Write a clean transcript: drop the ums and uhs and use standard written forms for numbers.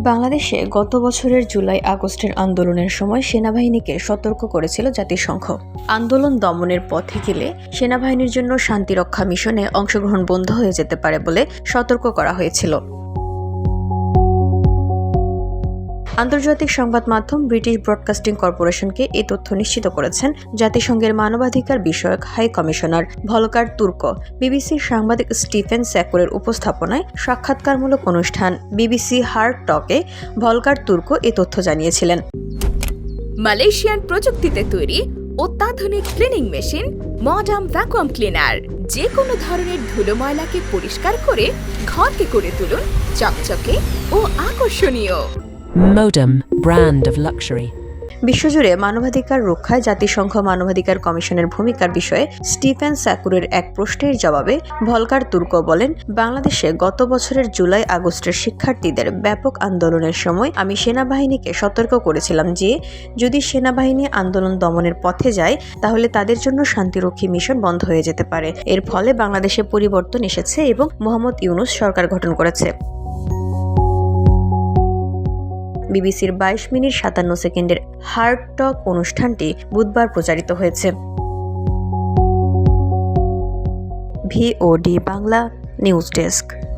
বাংলাদেশে গত বছরের জুলাই আগস্টের আন্দোলনের সময় সেনাবাহিনীকে সতর্ক করেছিল জাতিসংঘ। আন্দোলন দমনের পথে গেলে সেনাবাহিনীর জন্য শান্তিরক্ষা মিশনে অংশগ্রহণ বন্ধ হয়ে যেতে পারে বলে সতর্ক করা হয়েছিল। আন্তর্জাতিক সংবাদ মাধ্যম ব্রিটিশ ব্রডকাস্টিং কর্পোরেশনকে এই তথ্য নিশ্চিত করেছেন জাতিসংঘের মানবাধিকার বিষয়ক হাই কমিশনার ভলকার তুর্ক। বিবিসির সাংবাদিক স্টিফেন স্যাকুরের উপস্থাপনায় সাক্ষাৎকারমূলক অনুষ্ঠান বিবিসি হার্ড টকে ভলকার তুর্ক এই তথ্য জানিয়েছিলেন। মালয়েশিয়ান প্রযুক্তিতে তৈরি অত্যাধুনিক cleaning machine modern vacuum cleaner যে কোনো ধরনের ধুলো ময়লাকে পরিষ্কার করে ঘরকে করে তুলুন চকচকে ও আকর্ষণীয়। Modem, brand of luxury. বিশ্বজুড়ে মানবাধিকার রক্ষায় জাতিসংঘ মানবাধিকার কমিশনের ভূমিকার বিষয়ে স্টিফেন স্যাকুরের এক প্রশ্নের জবাবে ভলকার তুর্ক বলেন, বাংলাদেশে গত বছরের জুলাই আগস্টের শিক্ষার্থীদের ব্যাপক আন্দোলনের সময় আমি সেনাবাহিনীকে সতর্ক করেছিলাম যে যদি সেনাবাহিনী আন্দোলন দমনের পথে যায় তাহলে তাদের জন্য শান্তিরক্ষী মিশন বন্ধ হয়ে যেতে পারে। এর ফলে বাংলাদেশে পরিবর্তন এসেছে এবং মোহাম্মদ ইউনূস সরকার গঠন করেছে। বিবিসির 22 মিনিট 57 সেকেন্ডের হার্ড টক অনুষ্ঠানটি বুধবার প্রচারিত হয়েছে। VOD Bangla news desk.